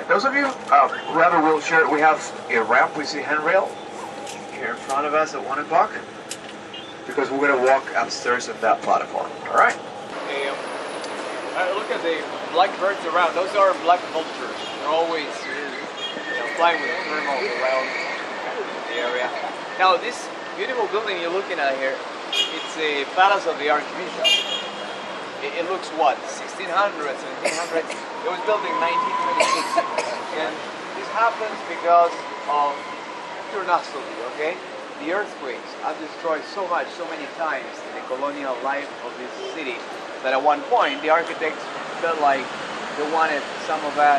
Those of you who have a wheelchair, we have a ramp. We see handrail here in front of us at 1 o'clock because we're going to walk upstairs at that platform. All right. Look at the black birds around. Those are black vultures. They're always flying with thermals around the area. Now, this beautiful building you're looking at here, it's a palace of the Archbishop. It looks what, 1600s, 1700s? It was built in 1926. And this happens because of pure nostalgia, okay? The earthquakes have destroyed so many times the colonial life of this city that at one point the architects felt like they wanted some of that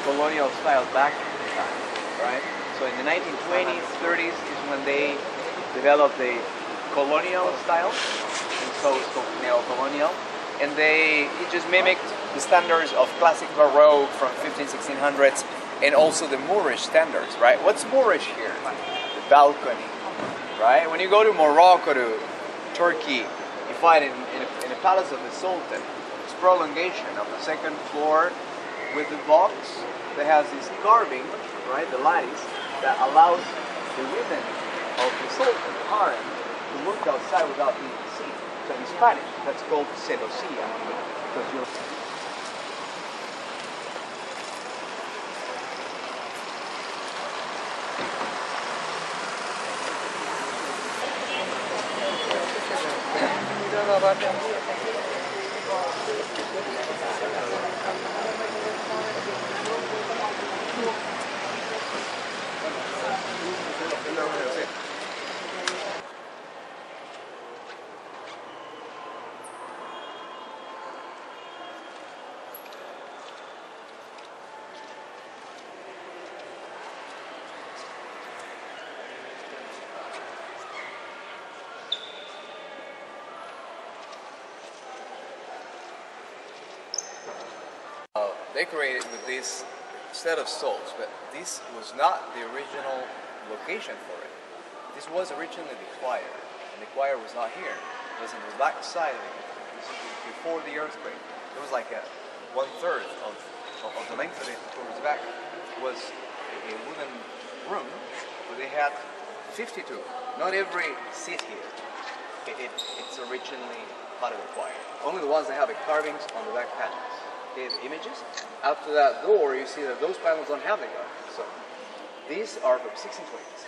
colonial style back in the time, right? So in the 1920s, 30s is when they developed the colonial style, and so it's called neo-colonial. And it just mimicked the standards of classic Baroque from 1600s and also the Moorish standards, right? What's Moorish here? The balcony, right? When you go to Morocco, to Turkey, you find in the palace of the Sultan, this prolongation of the second floor with the box that has this carving, right, the lattice, that allows the women of the Sultan, the harem, to look outside without being seen. So in Spanish, that's called celosía, because you're... decorated with this set of stalls, but this was not the original location for it. This was originally the choir, and the choir was not here. It was on the back side of it. Before the earthquake, it was like a 1/3 of the length of it towards the back. It was a wooden room where they had 52. Not every seat here. It's originally part of the choir. Only the ones that have the carvings on the back panels. The images. After that door, you see that those panels don't have the carvings. So these are from 1620s,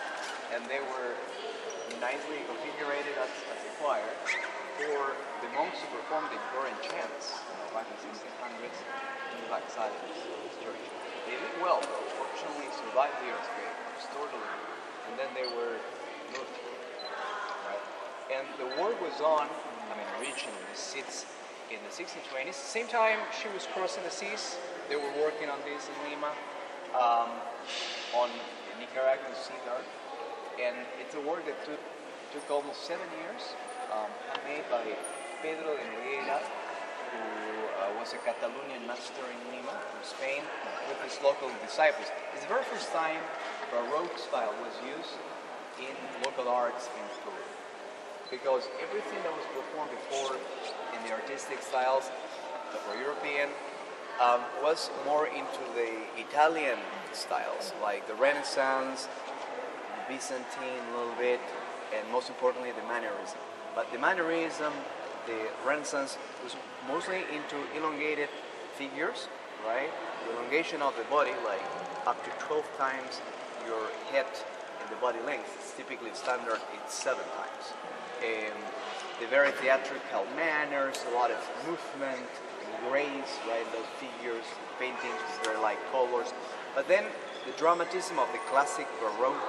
and they were nicely configured as a choir for the monks who performed the Gregorian chants back in the 1600s in the back side of this church. They did well, though. Fortunately, survived the earthquake, restored the room, and then they were moved here. Right? And the work was on, originally, the seats in the 1620s. Same time she was crossing the seas, they were working on this in Lima, on Nicaraguan sea guard. And it's a work that took almost 7 years, made by Pedro de Nogueira, who was a Catalonian master in Lima from Spain with his local disciples. It's the very first time Baroque style was used in local arts in Peru. Because everything that was performed before in the artistic styles that were European was more into the Italian styles, like the Renaissance, the Byzantine a little bit, and most importantly the Mannerism. But the Mannerism, the Renaissance, was mostly into elongated figures, right? The elongation of the body, like up to 12 times your head in the body length. It's typically standard, it's 7 times. The very theatrical manners, a lot of movement and grace, right? Those figures, paintings with very light colors. But then the dramatism of the classic Baroque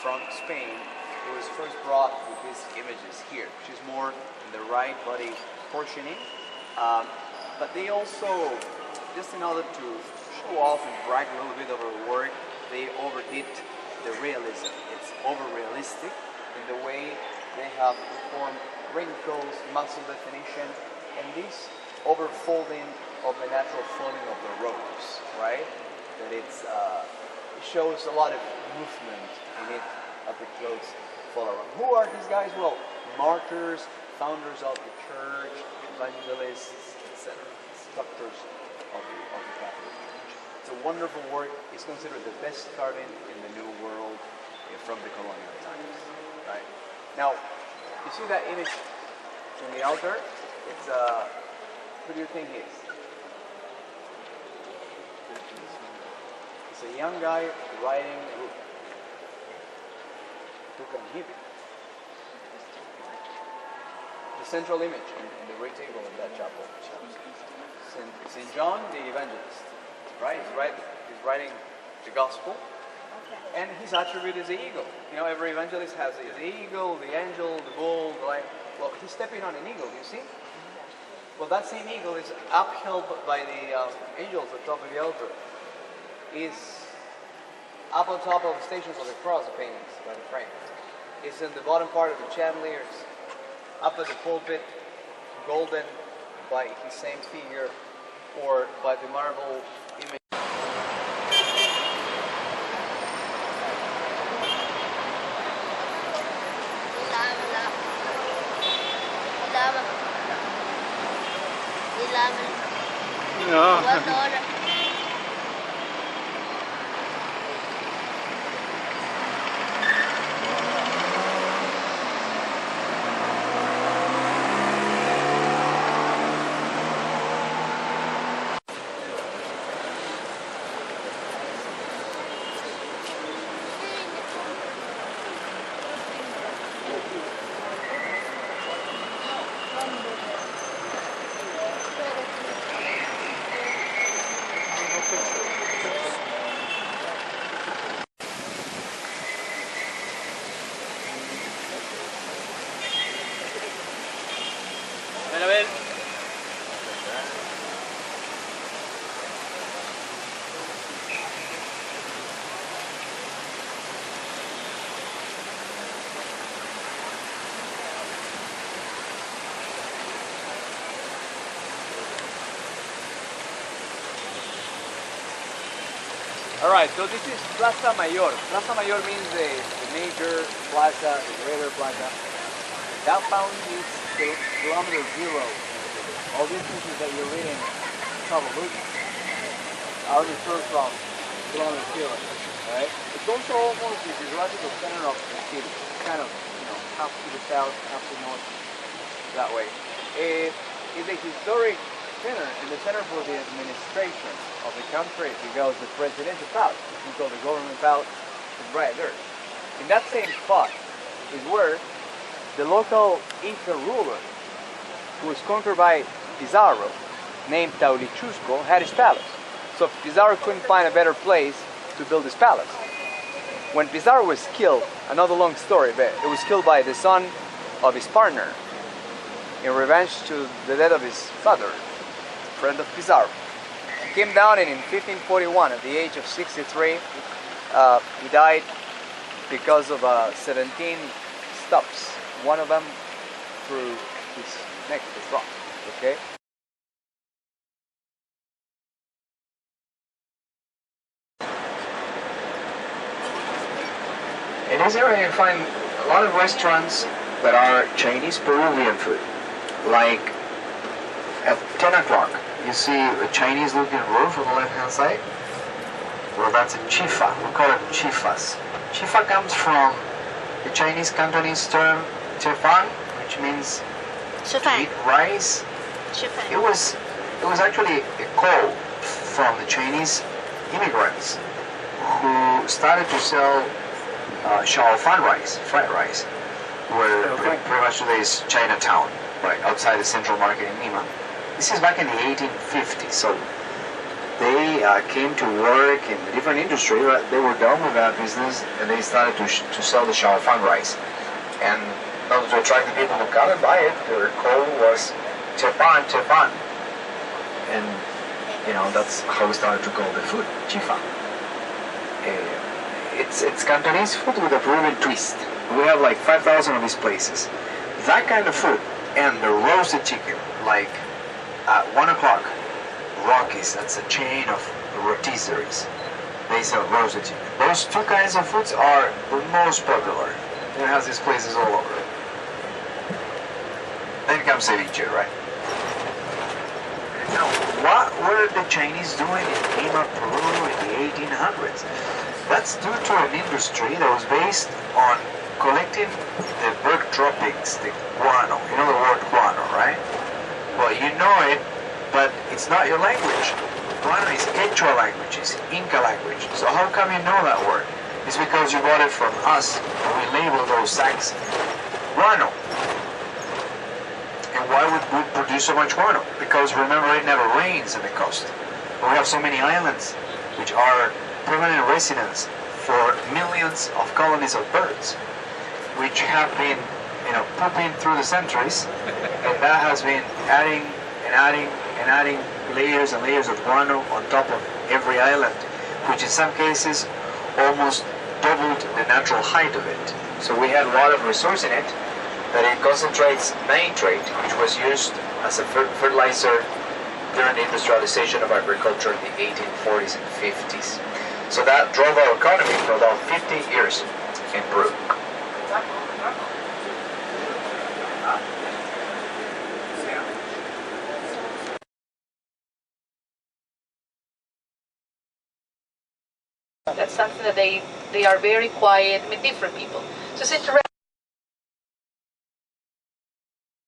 from Spain, it was first brought with these images here, which is more in the right body portioning. But they also, just in order to show off and brag a little bit over the work, they overdid the realism. It's over-realistic in the way they have performed wrinkles, muscle definition, and this overfolding of the natural folding of the robes, right? That it shows a lot of movement in it of the clothes fall around. Who are these guys? Well, martyrs, founders of the church, evangelists, etc. Structures of the Catholic Church. It's a wonderful work. It's considered the best carving in the New World from the colonial times. Right? Now, you see that image in the altar? It's what do you think it is? It's a young guy riding a hook. Who can he be? The central image in the great table of that chapel. Saint John the Evangelist, right? He's writing the gospel, and his attribute is the eagle. You know, every evangelist has the eagle, the angel, the bull, the lion. Well, he's stepping on an eagle, you see? Well, that same eagle is upheld by the angels at the top of the altar. Is up on top of the Stations of the Cross, the paintings by the frame. It's in the bottom part of the chandeliers, up at the pulpit, golden by his same figure, or by the marble image. No. A ver. All right, so this is Plaza Mayor. Plaza Mayor means the major plaza, the greater plaza. That found is kilometer zero. All these pieces that you're reading, probably, are referred from kilometer zero. Right? It's also almost the geographical center of the city. Kind of, half to the south, half to the north, that way. It's a historic center and the center for the administration of the country, because the presidential palace, we call the government palace, is right there. In that same spot is where the local Inca ruler, who was conquered by Pizarro, named Taulichusco, had his palace. So Pizarro couldn't find a better place to build his palace. When Pizarro was killed, another long story, but it was killed by the son of his partner in revenge to the death of his father, friend of Pizarro. He came down, and in 1541, at the age of 63, he died because of 17 stabs. One of them through his neck, his rock. Okay. In this area you find a lot of restaurants that are Chinese Peruvian food. Like at 10 o'clock, you see a Chinese looking roof on the left hand side. Well, that's a chifa. We call it chifas. Chifa comes from the Chinese Cantonese term chifan, which means to eat rice. It was actually a call from the Chinese immigrants who started to sell Shaofan rice, fried rice, where pretty much today is Chinatown, right outside the Central Market in Lima. This is back in the 1850s, so they came to work in a different industry. They were done with that business, and they started to sell the Shaofan rice. And in order to attract the people who come and buy it, their code was Chifan, Chifan. And, that's how we started to call the food, Chifa. It's Cantonese food with a Peruvian twist. We have like 5,000 of these places. That kind of food and the roasted chicken, like at 1 o'clock, Rockies, that's a chain of rotisseries. They sell roasted chicken. Those two kinds of foods are the most popular. It has these places all over. Then comes ceviche, right? Now, what were the Chinese doing in Lima, Peru in the 1800s? That's due to an industry that was based on collecting the bird droppings, the guano. You know the word guano, right? Well, you know it, but it's not your language. Guano is Quechua language, it's Inca language. So how come you know that word? It's because you bought it from us, and we label those sacks guano. And why would we produce so much guano? Because remember, it never rains in the coast. We have so many islands, which are permanent residents for millions of colonies of birds, which have been, pooping through the centuries, and that has been adding and adding and adding layers and layers of guano on top of every island, which in some cases almost doubled the natural height of it. So we had a lot of resource in it, that it concentrates nitrate, which was used as a fertilizer during the industrialization of agriculture in the 1840s and 50s. So that drove our economy for about 50 years in Peru. That's something that they are very quiet. I mean, different people. So it's interesting.